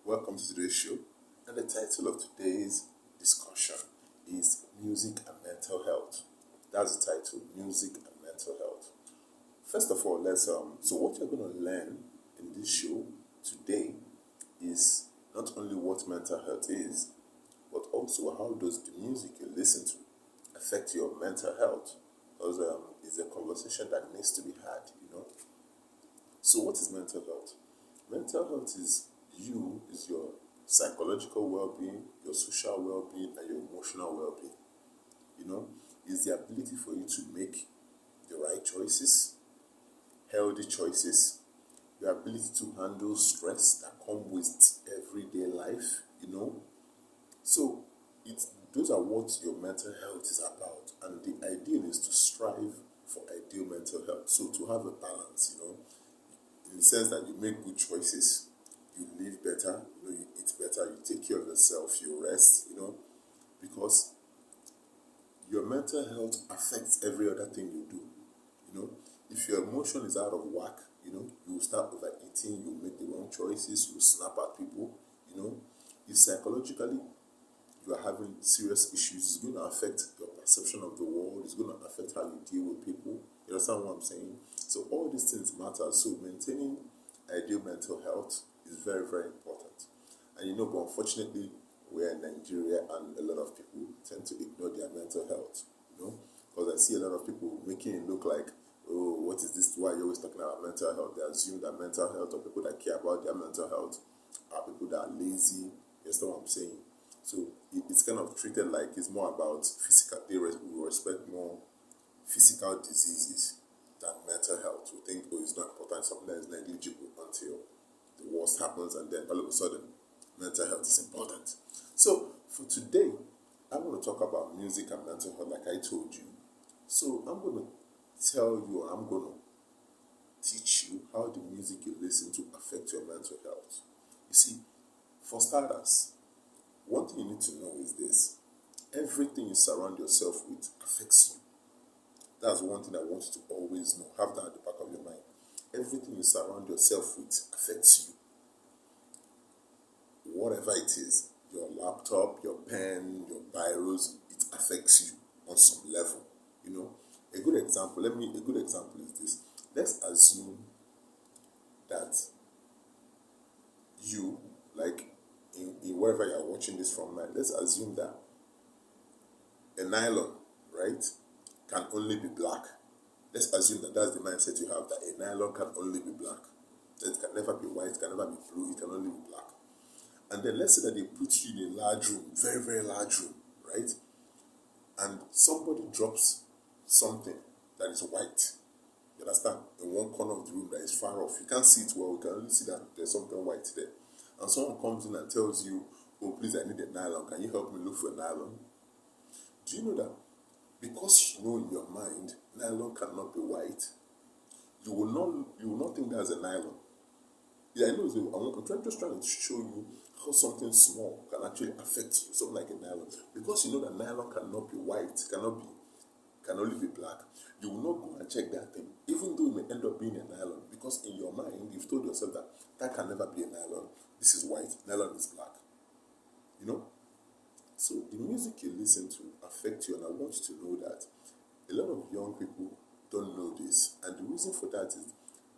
welcome to today's show. And the title of today's discussion is Music and Mental Health. That's the title, Music and Mental Health. First of all, so what you're going to learn in this show today is not only what mental health is, but also how does the music you listen to affect your mental health? Because it's a conversation that needs to be had. So what is mental health? Mental health is your psychological well-being, your social well-being, and your emotional well-being. Is the ability for you to make the right choices, healthy choices, your ability to handle stress that come with everyday life. So those are what your mental health is about. And the ideal is to strive for ideal mental health. So to have a balance, in the sense that you make good choices, you live better, you eat better, you take care of yourself, you rest, because your mental health affects every other thing you do. If your emotion is out of whack, you will start overeating, you make the wrong choices, you snap at people. If psychologically you are having serious issues, it's going to affect your perception of the world, it's going to affect how you deal with people. You understand what I'm saying? So all these things matter. So maintaining ideal mental health is very, very important. And but unfortunately, we're in Nigeria and a lot of people tend to ignore their mental health, because I see a lot of people making it look like, oh, what is this? Why are you always talking about mental health? They assume that mental health or people that care about their mental health are people that are lazy. You understand what I'm saying? So it's kind of treated like it's more about physical. We respect more physical diseases than mental health. We think, oh, it's not important, something that is negligible until the worst happens, and then all of a sudden, mental health is important. So for today, I'm going to talk about music and mental health, like I told you. So I'm going to tell you, or I'm going to teach you how the music you listen to affect your mental health. You see, for starters, one thing you need to know is this: everything you surround yourself with affects you. That's one thing I want you to always know. Have that at the back of your mind. Everything you surround yourself with affects you. Whatever it is, your laptop, your pen, your biros, it affects you on some level. A good example is this. Let's assume that you, like in wherever you're watching this from now, let's assume that a nylon, right, can only be black. Let's assume that that's the mindset you have, that a nylon can only be black. That it can never be white, it can never be blue, it can only be black. And then let's say that they put you in a large room, very, very large room, right? And somebody drops something that is white. You understand? In one corner of the room that is far off. You can't see it well, you can only see that there's something white there. And someone comes in and tells you, oh, please, I need a nylon. Can you help me look for a nylon? Do you know that because you know in your mind nylon cannot be white, you will not think that's a nylon. Yeah, I know. I'm just trying to show you how something small can actually affect you, something like a nylon. Because you know that nylon cannot be white, can only be black, you will not go and check that thing, even though it may end up being a nylon, because in your mind you've told yourself that can never be a nylon. This is white, nylon is black. So the music you listen to affects you, and I want you to know that a lot of young people don't know this, and the reason for that is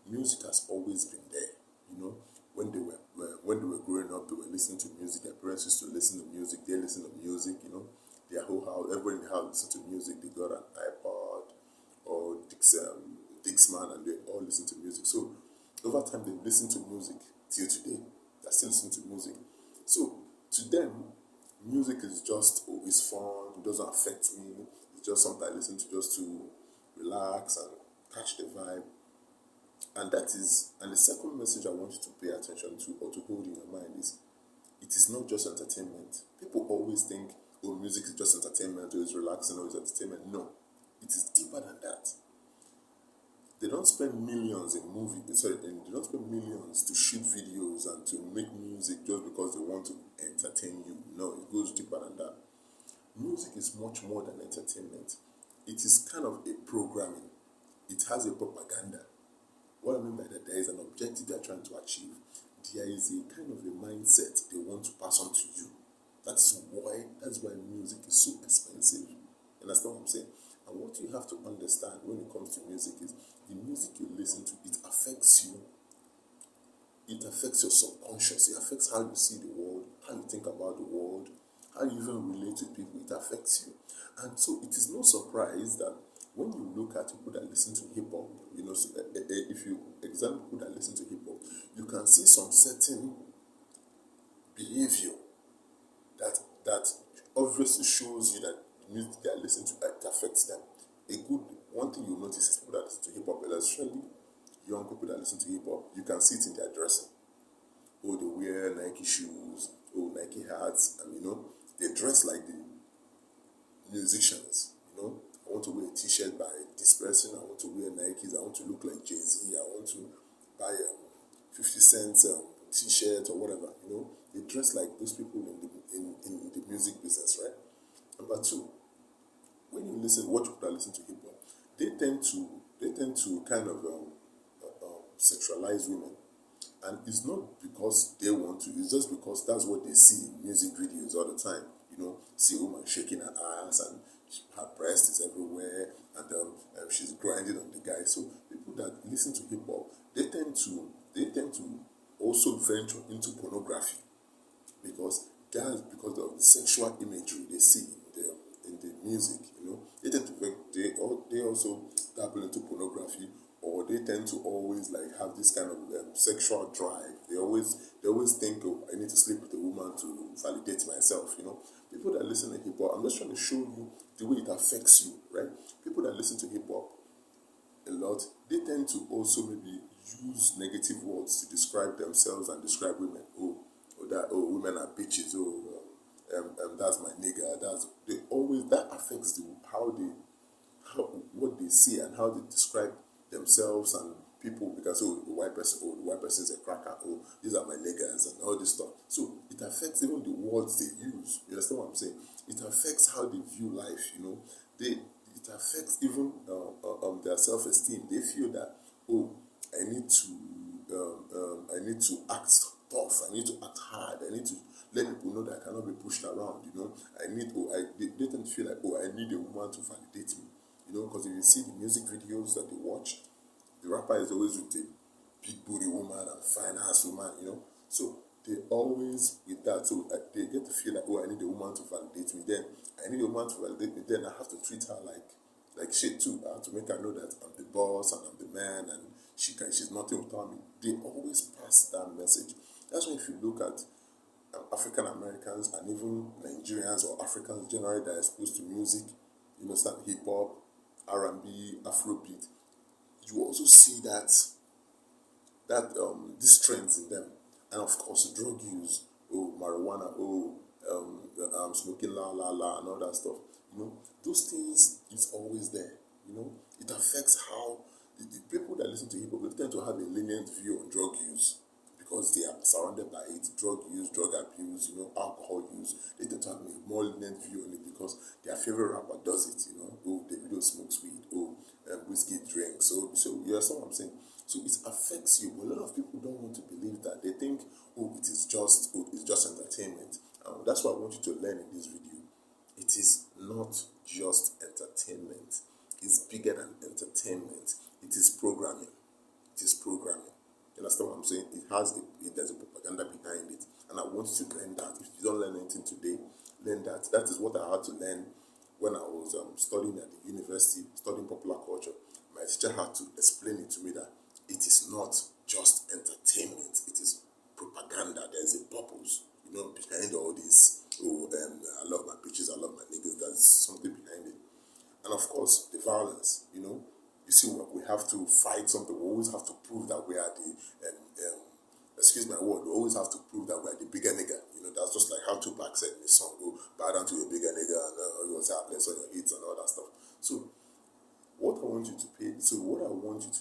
music has always been there. When they were growing up, they were listening to music. Their parents used to listen to music. They listen to music. Their whole house, everybody in the house listened to music. They got an iPod or Dixman, and they all listen to music. So over time, they've listened to music till today. They're still listening to music. So to them, music is just, oh, it's fun. It doesn't affect me. It's just something I listen to just to relax and catch the vibe. And the second message I want you to pay attention to, or to hold in your mind, is it is not just entertainment. People always think, oh, music is just entertainment, or it's relaxing, or it's entertainment. No, it is deeper than that. They don't spend millions in they don't spend millions to shoot videos and to make music just because they want to entertain you. No, it goes deeper than that. Music is much more than entertainment. It is kind of a programming. It has a propaganda. What I mean by that, there is an objective they are trying to achieve. there is a kind of a mindset they want to pass on to you. That's why music is so expensive. You understand what I'm saying? And what you have to understand when it comes to music is the music you listen to, it affects you. It affects your subconscious. It affects how you see the world, how you think about the world, how you even relate to people. It affects you. And so it is no surprise that when you look at people that listen to hip hop, if you examine people that listen to hip hop, you can see some certain behavior that obviously shows you that the music they are listening to it affects them. One thing you notice is people that listen to hip hop, especially young people that listen to hip hop, you can see it in their dressing. Oh, they wear Nike shoes, Nike hats, and they dress like the musicians. I want to wear a T-shirt by this person. I want to wear Nikes. I want to look like Jay-Z. I want to buy 50 cents T-shirt or whatever. They dress like those people in the music business, right? Number two, when you watch people that listen to hip hop, they tend to kind of sexualize women, and it's not because they want to. It's just because that's what they see in music videos all the time. See a woman shaking her ass and her breast is everywhere, and she's grinding on the guy. So people that listen to hip hop, they tend to also venture into pornography because of the sexual imagery they see in the music. They tend to they also dabble into pornography, or they tend to always like have this kind of sexual drive. They always think, oh, I need to sleep with a woman to validate myself. People that listen to hip hop, I'm just trying to show you the way it affects you, right? People that listen to hip hop a lot, they tend to also maybe use negative words to describe themselves and describe women. Women are bitches. That's my nigga. That affects what they see and how they describe themselves and people, because the white person is a cracker. These are my niggas and all this stuff. So it affects even the words they use. You understand what I'm saying? It affects how they view life. It affects even their self-esteem. They feel that I need to act tough. I need to act hard. I need to let people know that I cannot be pushed around. They tend to feel like, I need a woman to validate me. Because if you see the music videos that they watch, the rapper is always with a big booty woman and fine ass woman. So they always with that. So they get to feel like, I need a woman to validate me. Then I need a woman to validate me. Then I have to treat her like shit too. I have to make her know that I'm the boss and I'm the man, and she's nothing without me. They always pass that message. That's why if you look at African Americans and even Nigerians or Africans generally that are exposed to music, hip hop, R&B, Afrobeat, you also see that these trends in them. And of course, drug use, marijuana, smoking la la la and all that stuff. Those things is always there. It affects how the people that listen to hip hop, they tend to have a lenient view on drug use because they are surrounded by it. Drug use, drug abuse, alcohol use. They tend to have a more lenient view on it because their favorite rapper does it. Davido smokes weed. Whiskey drinks. So you understand what I'm saying? So it affects you. But a lot of people don't want to believe that. They think, it's just entertainment. That's what I want you to learn in this video. It is not just entertainment. It's bigger than entertainment. It is programming. It is programming. You understand what I'm saying? There's a propaganda behind it. And I want you to learn that. If you don't learn anything today, learn that. That is what I had to learn when I was studying at the university, studying popular culture. My teacher had to explain it to me that it is not just entertainment. It is propaganda. There is a purpose, behind all this. I love my bitches, I love my niggas. There's something behind it. And of course, the violence, You see, we have to fight something. We always have to prove that we are the, excuse my word, we always have to prove that we are the bigger nigga. That's just like how Tupac said in his song, bow down to a bigger nigga and you heartless on your hits and all that stuff. So what I want you to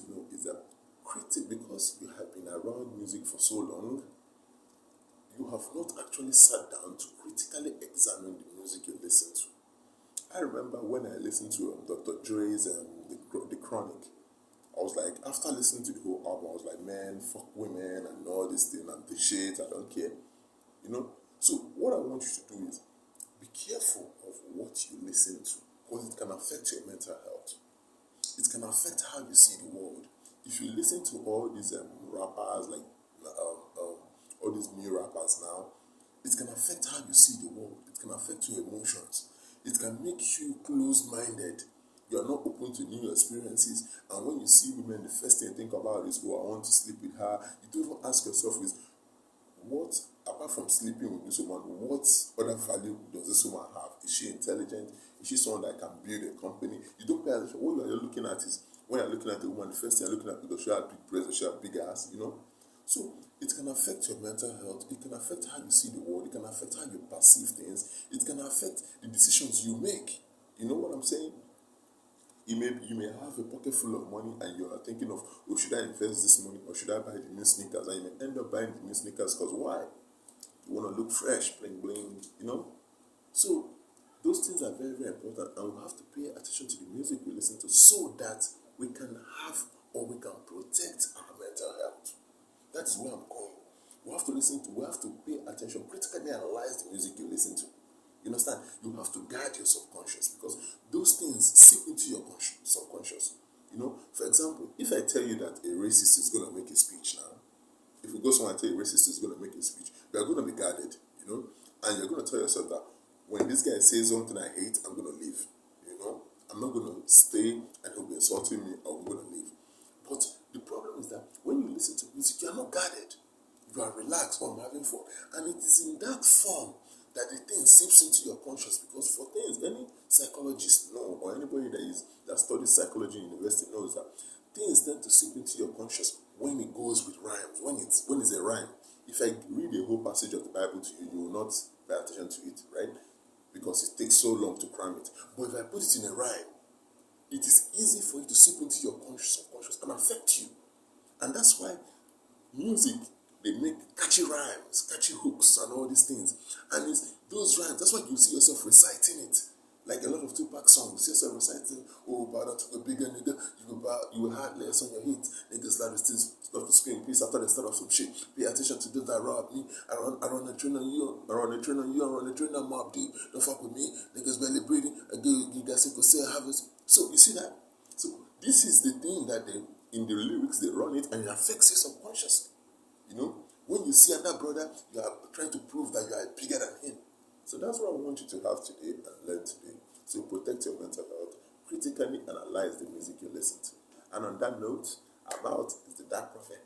know is that because you have been around music for so long, you have not actually sat down to critically examine the music you listen to. I remember when I listened to Dr. Dre's The Chronic, I was like, after listening to the whole album, I was like, man, fuck women and all this thing and the shit, I don't care. You know? So what I want you to do is be careful of what you listen to, because it can affect your mental health. It can affect how you see the world. If you listen to all these rappers, like all these new rappers now, it can affect how you see the world. It can affect your emotions. It can make you closed-minded. You are not open to new experiences. And when you see women, the first thing you think about is, oh, I want to sleep with her. You don't even ask yourself is, what, apart from sleeping with this woman, what other value does this woman have? Is she intelligent? Is she someone that can build a company? You don't pay attention. What you're looking at is, when you're looking at a woman, the first thing you're looking at, does she have big breasts, does she have big ass, you know? So it can affect your mental health. It can affect how you see the world. It can affect how you perceive things. It can affect the decisions you make. You know what I'm saying? You may have a pocket full of money and you are thinking of, oh, should I invest this money or should I buy the new sneakers? And you may end up buying the new sneakers because why? You want to look fresh, bling bling, you know? So those things are very, very important, and we have to pay attention to the music we listen to so that we can have or we can protect our mental health. That is where I'm going. We have to pay attention, critically analyze the music you listen to. You understand? You have to guard your subconscious because those things seep into your subconscious. You know, for example, if I tell you that a racist is going to make a speech now, if you go somewhere and tell a racist is going to make a speech, you are going to be guarded, you know, and you're going to tell yourself that when this guy says something I hate, I'm going to leave, you know. I'm not going to stay and he'll be insulting me or I'm going to leave. But the problem is that when you listen to music, you are not guarded. You are relaxed or having fun. And it is in that form that the thing seeps into your conscious, because for things, any psychologist know, or anybody that studies psychology in university knows that things tend to seep into your conscious when it goes with rhymes, when it's a rhyme. If I read a whole passage of the Bible to you, you will not pay attention to it, right? Because it takes so long to cram it. But if I put it in a rhyme, it is easy for it to seep into your subconscious and affect you. And that's why music, they make catchy rhymes, catchy hooks, and all these things. And it's those rhymes, that's why you see yourself reciting it. Like a lot of Tupac songs, you see yourself reciting, oh, bow down to a bigger nigga, you will have less on your hit. Niggas like to stuff to scream, please, after they start off some shit. Pay attention to those that rob me. I run the train on you, I run the train on you, I run the train on mob, dude. Don't fuck with me. Niggas barely breathing. I give you guys a say harvest. So you see that? So this is the thing that in the lyrics they run it and it affects you subconsciously. You know, when you see another brother, you are trying to prove that you are bigger than him. So that's what I want you to have today and learn today. So protect your mental health, critically analyze the music you listen to. And on that note, I'm out. Is the Dark Prophet.